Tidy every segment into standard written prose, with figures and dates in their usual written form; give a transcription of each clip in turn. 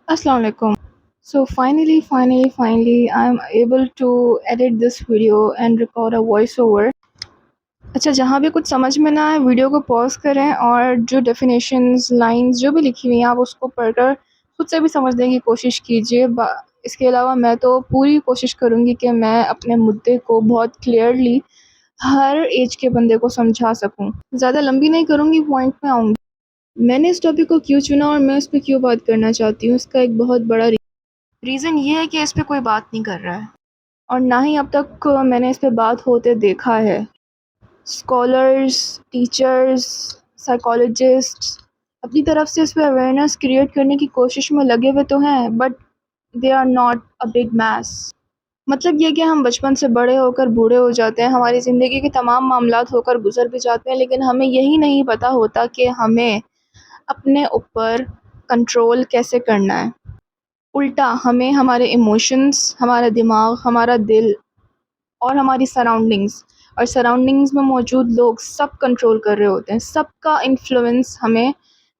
Assalamu alaikum. So finally, I'm able to edit this video and record a voice over. اچھا جہاں بھی کچھ سمجھ میں نہ آئے ویڈیو کو پاز کریں اور جو ڈیفینیشنز لائنز جو بھی لکھی ہوئی ہیں آپ اس کو پڑھ کر خود سے بھی سمجھنے کی کوشش کیجیے. اس کے علاوہ میں تو پوری کوشش کروں گی کہ میں اپنے مدعے کو بہت کلیئرلی ہر ایج کے بندے کو سمجھا سکوں. زیادہ لمبی نہیں کروں گی، پوائنٹ میں آؤں گی. میں نے اس ٹاپک کو کیوں چنا اور میں اس پہ کیوں بات کرنا چاہتی ہوں، اس کا ایک بہت بڑا ریزن یہ ہے کہ اس پہ کوئی بات نہیں کر رہا ہے اور نہ ہی اب تک میں نے اس پہ بات ہوتے دیکھا ہے. اسکالرس، ٹیچرس، سائیکالوجسٹ اپنی طرف سے اس پہ اویئرنیس کریٹ کرنے کی کوشش میں لگے ہوئے تو ہیں، but they are not a big mess. مطلب یہ کہ ہم بچپن سے بڑے ہو کر بوڑھے ہو جاتے ہیں، ہماری زندگی کے تمام معاملات ہو کر گزر بھی جاتے ہیں، لیکن ہمیں یہی نہیں پتہ ہوتا کہ ہمیں اپنے اوپر کنٹرول کیسے کرنا ہے. الٹا ہمیں ہمارے ایموشنز، ہمارا دماغ، ہمارا دل اور ہماری سراؤنڈنگز میں موجود لوگ سب کنٹرول کر رہے ہوتے ہیں. سب کا انفلوئنس ہمیں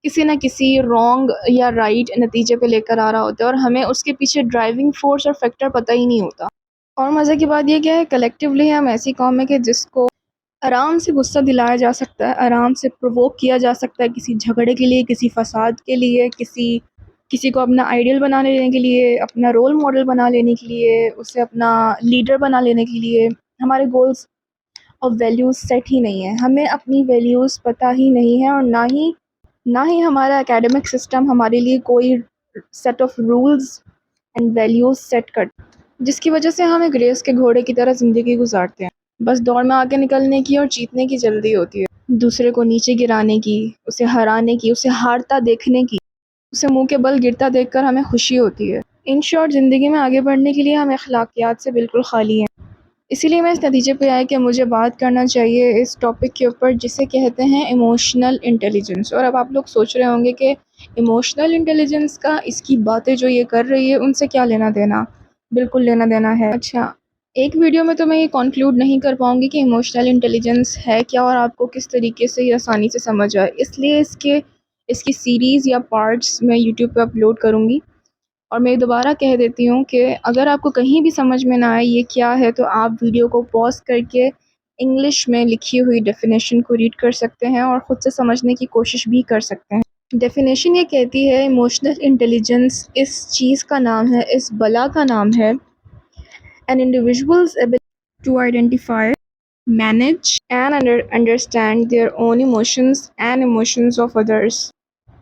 کسی نہ کسی رانگ یا رائٹ نتیجے پہ لے کر آ رہا ہوتا ہے اور ہمیں اس کے پیچھے ڈرائیونگ فورس اور فیکٹر پتہ ہی نہیں ہوتا. اور مزے کی بات یہ کیا ہے، کلیکٹیولی ہم ایسی قوم ہے کہ جس کو آرام سے غصہ دلایا جا سکتا ہے، آرام سے پرووک کیا جا سکتا ہے کسی جھگڑے کے لیے، کسی فساد کے لیے، کسی کو اپنا آئیڈیل بنا لینے کے لیے، اپنا رول ماڈل بنا لینے کے لیے، اسے اپنا لیڈر بنا لینے کے لیے. ہمارے گولز اور ویلیوز سیٹ ہی نہیں ہیں، ہمیں اپنی ویلیوز پتہ ہی نہیں ہے، اور نہ ہی ہمارا اکیڈمک سسٹم ہمارے لیے کوئی set of rules and values set کرتا، جس کی وجہ سے ہم ایک ریس کے گھوڑے کی طرح زندگی گزارتے ہیں. بس دوڑ میں آگے نکلنے کی اور جیتنے کی جلدی ہوتی ہے، دوسرے کو نیچے گرانے کی، اسے ہرانے کی، اسے ہارتا دیکھنے کی، اسے منہ کے بل گرتا دیکھ کر ہمیں خوشی ہوتی ہے. ان شارٹ، زندگی میں آگے بڑھنے کے لیے ہم اخلاقیات سے بالکل خالی ہیں. اسی لیے میں اس نتیجے پہ آیا کہ مجھے بات کرنا چاہیے اس ٹاپک کے اوپر جسے کہتے ہیں ایموشنل انٹیلیجنس. اور اب آپ لوگ سوچ رہے ہوں گے کہ ایموشنل انٹیلیجنس کا اس کی باتیں جو یہ کر رہی ہے ان سے کیا لینا دینا. بالکل لینا دینا ہے. اچھا، ایک ویڈیو میں تو میں یہ کنکلوڈ نہیں کر پاؤں گی کہ ایموشنل انٹیلیجنس ہے کیا اور آپ کو کس طریقے سے یہ آسانی سے سمجھ آئے، اس لیے اس کی سیریز یا پارٹس میں یوٹیوب پہ اپلوڈ کروں گی. اور میں دوبارہ کہہ دیتی ہوں کہ اگر آپ کو کہیں بھی سمجھ میں نہ آئے یہ کیا ہے تو آپ ویڈیو کو پاز کر کے انگلش میں لکھی ہوئی ڈیفینیشن کو ریڈ کر سکتے ہیں اور خود سے سمجھنے کی کوشش بھی کر سکتے ہیں. ڈیفینیشن یہ کہتی ہے ایموشنل انٹیلیجنس اس چیز کا نام ہے، اس بلا کا نام ہے an individual's ability to identify, manage and understand their own emotions and emotions of others.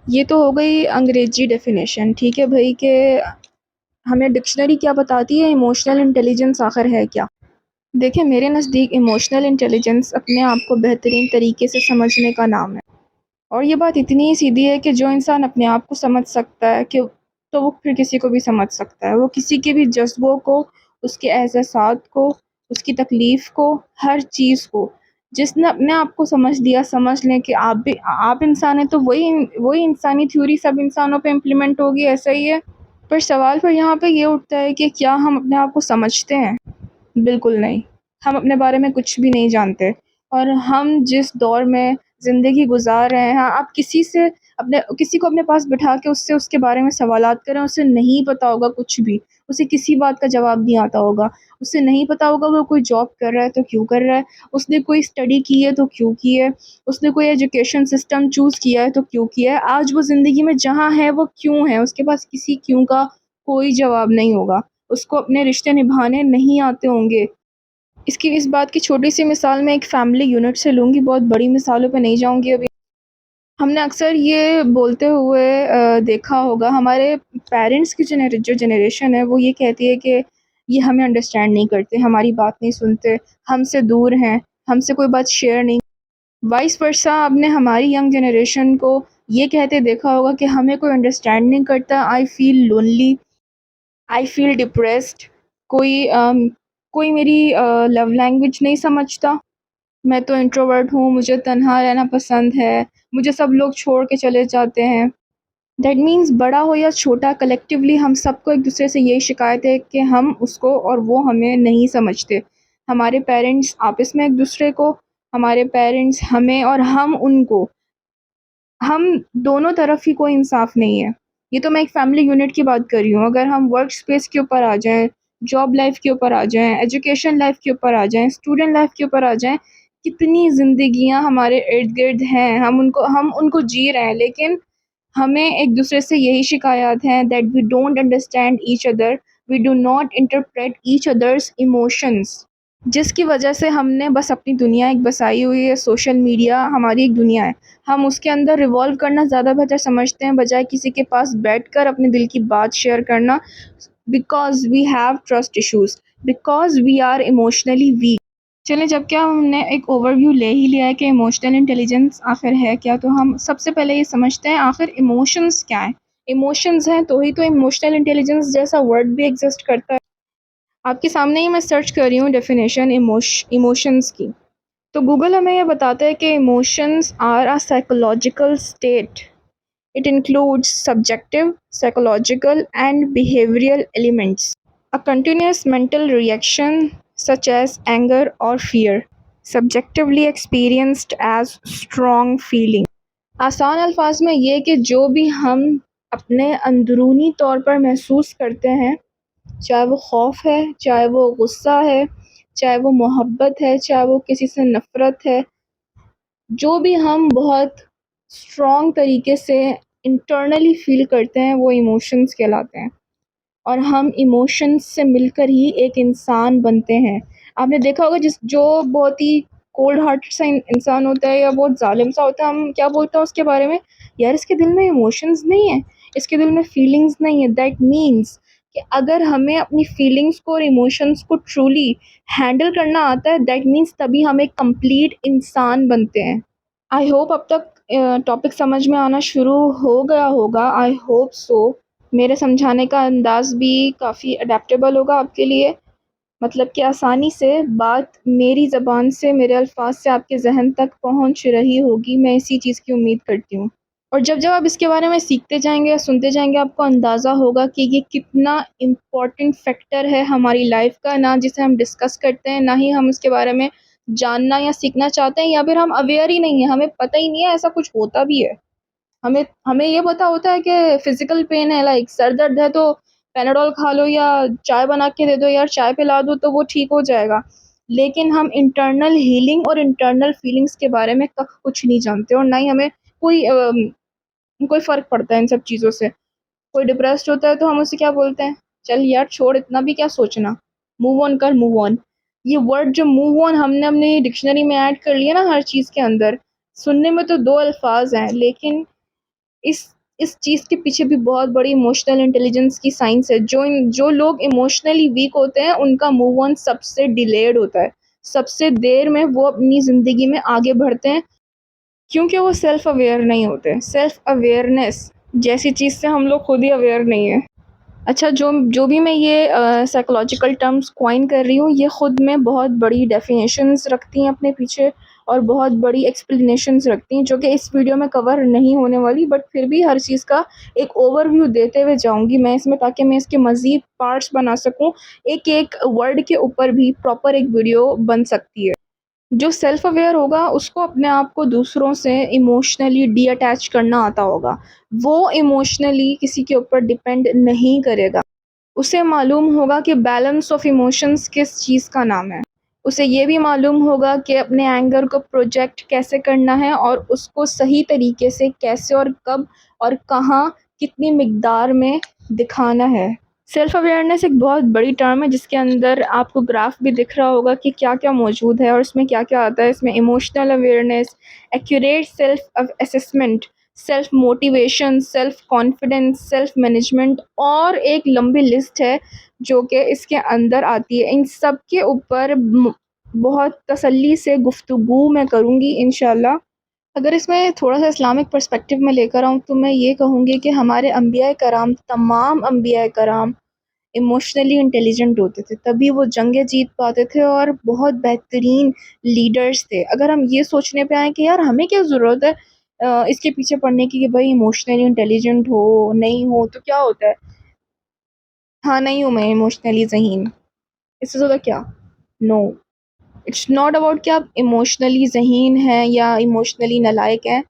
یہ تو ہو گئی انگریزی ڈیفینیشن. ٹھیک ہے بھائی، کہ ہمیں ڈکشنری کیا بتاتی ہے ایموشنل انٹیلیجنس آخر ہے کیا. دیکھیں، میرے نزدیک ایموشنل انٹیلیجنس اپنے آپ کو بہترین طریقے سے سمجھنے کا نام ہے. اور یہ بات اتنی ہی سیدھی ہے کہ جو انسان اپنے آپ کو سمجھ سکتا ہے کہ تو وہ پھر کسی کو بھی سمجھ سکتا ہے. وہ کسی کے بھی جذبوں کو، اس کے احساسات کو، اس کی تکلیف کو، ہر چیز کو. جس نے اپنے آپ کو سمجھ لیا، سمجھ لیں کہ آپ انسان ہیں تو وہی انسانی تھیوری سب انسانوں پہ امپلیمنٹ ہوگی. ایسا ہی ہے. پر سوال پر یہاں پہ یہ اٹھتا ہے کہ کیا ہم اپنے آپ کو سمجھتے ہیں؟ بالکل نہیں. ہم اپنے بارے میں کچھ بھی نہیں جانتے. اور ہم جس دور میں زندگی گزار رہے ہیں، آپ کسی کو اپنے پاس بٹھا کے اس کے بارے میں سوالات کریں، اسے نہیں پتا ہوگا کچھ بھی. اسے کسی بات کا جواب نہیں آتا ہوگا. اسے نہیں پتا ہوگا وہ کوئی جاب کر رہا ہے تو کیوں کر رہا ہے، اس نے کوئی اسٹڈی کی ہے تو کیوں کی ہے، اس نے کوئی ایجوکیشن سسٹم چوز کیا ہے تو کیوں کیا ہے، آج وہ زندگی میں جہاں ہے وہ کیوں ہے. اس کے پاس کسی کیوں کا کوئی جواب نہیں ہوگا. اس کو اپنے رشتے نبھانے نہیں آتے ہوں گے. اس بات کی چھوٹی سی مثال میں ایک فیملی یونٹ سے لوں گی، بہت بڑی مثالوں پہ نہیں جاؤں گی ابھی. ہم نے اکثر یہ بولتے ہوئے دیکھا ہوگا، ہمارے پیرنٹس کی جو جنریشن ہے وہ یہ کہتی ہے کہ یہ ہمیں انڈرسٹینڈ نہیں کرتے، ہماری بات نہیں سنتے، ہم سے دور ہیں، ہم سے کوئی بات شیئر نہیں. وائس ورسا آپ نے ہماری ینگ جنریشن کو یہ کہتے دیکھا ہوگا کہ ہمیں کوئی انڈرسٹینڈ نہیں کرتا، آئی فیل لونلی، آئی فیل ڈپریسڈ، کوئی میری لو لینگویج نہیں سمجھتا، میں تو انٹروورٹ ہوں، مجھے تنہا رہنا پسند ہے، مجھے سب لوگ چھوڑ کے چلے جاتے ہیں. دیٹ مینس بڑا ہو یا چھوٹا، کلیکٹیولی ہم سب کو ایک دوسرے سے یہی شکایت ہے کہ ہم اس کو اور وہ ہمیں نہیں سمجھتے. ہمارے پیرنٹس آپس میں ایک دوسرے کو، ہمارے پیرنٹس ہمیں اور ہم ان کو، ہم دونوں طرف ہی کوئی انصاف نہیں ہے. یہ تو میں ایک فیملی یونٹ کی بات کر رہی ہوں. اگر ہم ورک اسپیس کے اوپر آ جائیں، جاب لائف کے اوپر آ جائیں، ایجوکیشن لائف کے اوپر آ جائیں، اسٹوڈنٹ لائف کے اوپر آ جائیں، کتنی زندگیاں ہمارے ارد گرد ہیں، ہم ان کو جی رہے ہیں، لیکن ہمیں ایک دوسرے سے یہی شکایات ہیں that we don't understand each other, we do not interpret each others emotions, جس کی وجہ سے ہم نے بس اپنی دنیا ایک بسائی ہوئی ہے. سوشل میڈیا ہماری ایک دنیا ہے، ہم اس کے اندر ریوالو کرنا زیادہ بہتر سمجھتے ہیں بجائے کسی کے پاس بیٹھ کر اپنے دل کی بات شیئر کرنا. Because we have trust issues, because we are emotionally weak. چلیں، جب کیا ہم نے ایک اوور ویو لے ہی لیا ہے کہ ایموشنل انٹیلیجنس آخر ہے کیا، تو ہم سب سے پہلے یہ سمجھتے ہیں آخر ایموشنس کیا ہیں. ایموشنز ہیں تو ہی تو ایموشنل انٹیلیجنس جیسا ورڈ بھی ایگزسٹ کرتا ہے. آپ کے سامنے ہی میں سرچ کر رہی ہوں ڈیفینیشن ایموشنس کی. تو گوگل ہمیں یہ بتاتا ہے کہ emotions are a psychological state. It includes subjective, psychological and behavioural elements. A continuous mental reaction such as anger or fear, subjectively experienced as strong feeling. آسان الفاظ میں یہ کہ جو بھی ہم اپنے اندرونی طور پر محسوس کرتے ہیں، چاہے وہ خوف ہے، چاہے وہ غصہ ہے، چاہے وہ محبت ہے، چاہے وہ کسی سے نفرت ہے، جو بھی ہم بہت اسٹرانگ طریقے سے انٹرنلی فیل کرتے ہیں وہ ایموشنز کہلاتے ہیں. اور ہم ایموشنز سے مل کر ہی ایک انسان بنتے ہیں. آپ نے دیکھا ہوگا جو بہت ہی کولڈ ہارٹ سا انسان ہوتا ہے یا بہت ظالم سا ہوتا ہے، ہم کیا بولتے ہیں اس کے بارے میں، یار اس کے دل میں ایموشنز نہیں ہیں، اس کے دل میں فیلنگز نہیں ہیں. دیٹ مینس کہ اگر ہمیں اپنی فیلنگز کو اور ایموشنز کو ٹرولی ہینڈل کرنا آتا ہے، دیٹ مینس تبھی ہم ایک کمپلیٹ انسان بنتے ہیں. آئی ہوپ اب تک ٹاپک سمجھ میں آنا شروع ہو گیا ہوگا. I hope so. میرے سمجھانے کا انداز بھی کافی اڈیپٹیبل ہوگا آپ کے لیے، مطلب کہ آسانی سے بات میری زبان سے، میرے الفاظ سے آپ کے ذہن تک پہنچ رہی ہوگی. میں اسی چیز کی امید کرتی ہوں. اور جب جب آپ اس کے بارے میں سیکھتے جائیں گے یا سنتے جائیں گے، آپ کو اندازہ ہوگا کہ یہ کتنا امپورٹنٹ فیکٹر ہے ہماری لائف کا، نہ جسے ہم ڈسکس کرتے ہیں، نہ ہی ہم اس کے بارے میں جاننا یا سیکھنا چاہتے ہیں، یا پھر ہم اویئر ہی نہیں ہیں، ہمیں پتہ ہی نہیں ہے ایسا کچھ ہوتا بھی ہے. ہمیں یہ پتا ہوتا ہے کہ فزیکل پین ہے، لائک سر درد ہے تو پیناڈول کھا لو یا چائے بنا کے دے دو، یار چائے پلا دو تو وہ ٹھیک ہو جائے گا. لیکن ہم انٹرنل ہیلنگ اور انٹرنل فیلنگس کے بارے میں کچھ نہیں جانتے، اور نہ ہی ہمیں کوئی فرق پڑتا ہے ان سب چیزوں سے. کوئی ڈپریسڈ ہوتا ہے تو ہم اسے کیا بولتے ہیں، چل یار چھوڑ، اتنا بھی کیا سوچنا، موو آن کر، موو آن. یہ ورڈ جو موو آن ہم نے اپنی ڈکشنری میں ایڈ کر لیا نا ہر چیز کے اندر. سننے میں تو دو الفاظ ہیں، لیکن اس چیز کے پیچھے بھی بہت بڑی ایموشنل انٹیلیجنس کی سائنس ہے. جو لوگ ایموشنلی ویک ہوتے ہیں ان کا موو آن سب سے ڈیلیڈ ہوتا ہے، سب سے دیر میں وہ اپنی زندگی میں آگے بڑھتے ہیں، کیونکہ وہ سیلف اویئر نہیں ہوتے. سیلف اویئرنیس جیسی چیز سے ہم لوگ خود ہی اویئر نہیں ہیں. اچھا، جو بھی میں یہ سائیکولوجیکل ٹرمز کوائن کر رہی ہوں، یہ خود میں بہت بڑی ڈیفینیشنز رکھتی ہیں اپنے پیچھے، اور بہت بڑی ایکسپلینیشنز رکھتی ہیں، جو کہ اس ویڈیو میں کور نہیں ہونے والی، بٹ پھر بھی ہر چیز کا ایک اوور ویو دیتے ہوئے جاؤں گی میں اس میں، تاکہ میں اس کے مزید پارٹس بنا سکوں. ایک ایک ورڈ کے اوپر بھی پراپر ایک ویڈیو بن سکتی ہے. جو سیلف اویئر ہوگا اس کو اپنے آپ کو دوسروں سے ایموشنلی ڈی اٹیچ کرنا آتا ہوگا. وہ ایموشنلی کسی کے اوپر ڈپینڈ نہیں کرے گا. اسے معلوم ہوگا کہ بیلنس آف ایموشنز کس چیز کا نام ہے. اسے یہ بھی معلوم ہوگا کہ اپنے اینگر کو پروجیکٹ کیسے کرنا ہے، اور اس کو صحیح طریقے سے کیسے اور کب اور کہاں کتنی مقدار میں دکھانا ہے. سیلف اویئرنیس ایک بہت بڑی ٹرم ہے جس کے اندر آپ کو گراف بھی دکھ رہا ہوگا کہ کیا کیا موجود ہے اور اس میں کیا کیا آتا ہے. اس میں emotional awareness, accurate self assessment, self motivation, self confidence, self management, اور ایک لمبی لسٹ ہے جو کہ اس کے اندر آتی ہے. ان سب کے اوپر بہت تسلی سے گفتگو میں کروں گی انشاءاللہ. اگر اس میں تھوڑا سا اسلامک پرسپیکٹیو میں لے کر آؤں تو میں یہ کہوں گی کہ ہمارے انبیاء کرام، تمام انبیاء کرام ایموشنلی انٹیلیجنٹ ہوتے تھے، تبھی وہ جنگیں جیت پاتے تھے اور بہت بہترین لیڈرز تھے. اگر ہم یہ سوچنے پہ آئیں کہ یار ہمیں کیا ضرورت ہے اس کے پیچھے پڑنے کی کہ بھائی ایموشنلی انٹیلیجنٹ ہو نہیں ہو تو کیا ہوتا ہے، ہاں نہیں ہوں میں ایموشنلی ذہین، اس سے زیادہ کیا، نو، اٹس ناٹ اباؤٹ کہ آپ ایموشنلی ذہین ہیں یا ایموشنلی نالائق ہیں.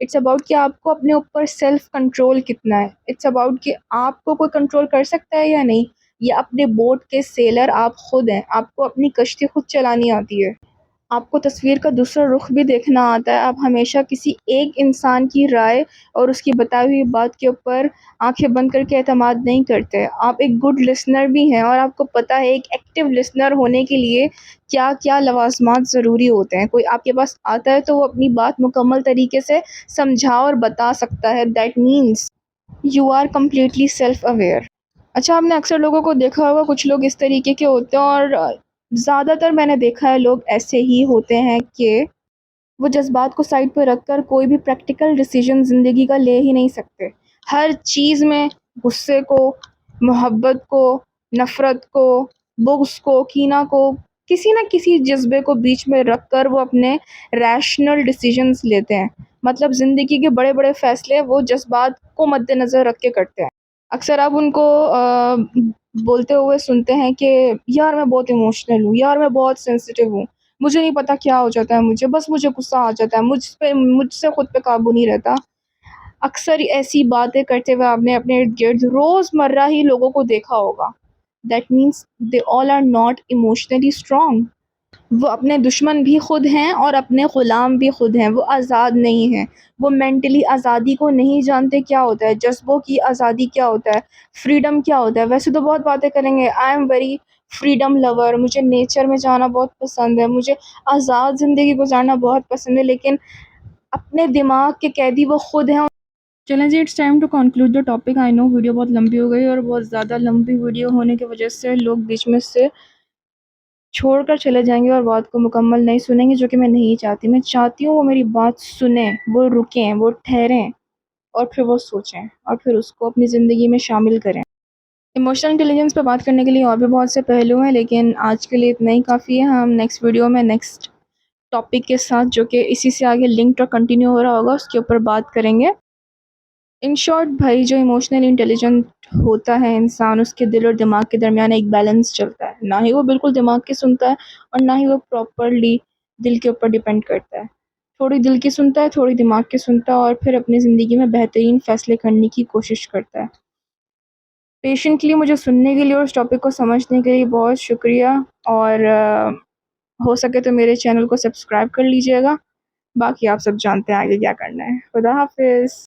اٹس اباؤٹ کہ آپ کو اپنے اوپر سیلف کنٹرول کتنا ہے. اٹس اباؤٹ کہ آپ کو کوئی کنٹرول کر سکتا ہے یا نہیں. یا اپنے بوٹ کے سیلر آپ خود ہیں, آپ کو اپنی کشتی خود چلانی آتی ہے, آپ کو تصویر کا دوسرا رخ بھی دیکھنا آتا ہے. آپ ہمیشہ کسی ایک انسان کی رائے اور اس کی بتائی ہوئی بات کے اوپر آنکھیں بند کر کے اعتماد نہیں کرتے. آپ ایک گڈ لسنر بھی ہیں, اور آپ کو پتہ ہے ایک ایکٹیو لسنر ہونے کے لیے کیا کیا لوازمات ضروری ہوتے ہیں. کوئی آپ کے پاس آتا ہے تو وہ اپنی بات مکمل طریقے سے سمجھا اور بتا سکتا ہے. That means you are completely self aware. اچھا, آپ نے اکثر لوگوں کو دیکھا ہوگا, کچھ لوگ اس طریقے کے ہوتے ہیں, اور زیادہ تر میں نے دیکھا ہے لوگ ایسے ہی ہوتے ہیں کہ وہ جذبات کو سائڈ پہ رکھ کر کوئی بھی پریکٹیکل ڈیسیجن زندگی کا لے ہی نہیں سکتے. ہر چیز میں غصے کو, محبت کو, نفرت کو, بغض کو, کینہ کو, کسی نہ کسی جذبے کو بیچ میں رکھ کر وہ اپنے ریشنل ڈیسیجنز لیتے ہیں. مطلب زندگی کے بڑے بڑے فیصلے وہ جذبات کو مد نظر رکھ کے کرتے ہیں. اکثر آپ ان کو بولتے ہوئے سنتے ہیں کہ یار میں بہت ایموشنل ہوں, یار میں بہت سینسیٹیو ہوں, مجھے نہیں پتا کیا ہو جاتا ہے, مجھے غصہ آ جاتا ہے, مجھ سے خود پہ قابو نہیں رہتا. اکثر ایسی باتیں کرتے ہوئے آپ نے اپنے ارد گرد روز مرہ ہی لوگوں کو دیکھا ہوگا. That means they all are not emotionally strong. وہ اپنے دشمن بھی خود ہیں اور اپنے غلام بھی خود ہیں. وہ آزاد نہیں ہیں. وہ مینٹلی آزادی کو نہیں جانتے کیا ہوتا ہے, جذبوں کی آزادی کیا ہوتا ہے, فریڈم کیا ہوتا ہے. ویسے تو بہت باتیں کریں گے, I am very freedom lover, مجھے نیچر میں جانا بہت پسند ہے, مجھے آزاد زندگی گزارنا بہت پسند ہے, لیکن اپنے دماغ کے قیدی وہ خود ہیں. چلیں جی, it's time to conclude the topic. I know video بہت لمبی ہو گئی, اور بہت زیادہ لمبی ویڈیو ہونے کی وجہ سے لوگ بیچ میں سے چھوڑ کر چلے جائیں گے اور بات کو مکمل نہیں سنیں گے, جو کہ میں نہیں چاہتی. میں چاہتی ہوں وہ میری بات سنیں, وہ رکیں, وہ ٹھہریں, اور پھر وہ سوچیں, اور پھر اس کو اپنی زندگی میں شامل کریں. ایموشنل انٹیلیجنس پہ بات کرنے کے لیے اور بھی بہت سے پہلو ہیں, لیکن آج کے لیے اتنا ہی کافی ہے. ہم نیکسٹ ویڈیو میں نیکسٹ ٹاپک کے ساتھ, جو کہ اسی سے آگے لنکڈ اور کنٹینیو ہو رہا ہوگا, اس کے اوپر بات کریں گے. ان شارٹ بھائی, جو ایموشنل انٹیلیجنٹ ہوتا ہے انسان, اس کے دل اور دماغ کے درمیان ایک بیلنس چلتا ہے. نہ ہی وہ بالکل دماغ کی سنتا ہے, اور نہ ہی وہ پراپرلی دل کے اوپر ڈیپینڈ کرتا ہے. تھوڑی دل کی سنتا ہے, تھوڑی دماغ کی سنتا ہے, اور پھر اپنی زندگی میں بہترین فیصلے کرنے کی کوشش کرتا ہے. پیشنٹلی مجھے سننے کے لیے اور اس ٹاپک کو سمجھنے کے لیے بہت شکریہ. اور ہو سکے تو میرے چینل کو سبسکرائب کر لیجئے گا. باقی آپ سب جانتے ہیں آگے کیا کرنا ہے. خدا حافظ.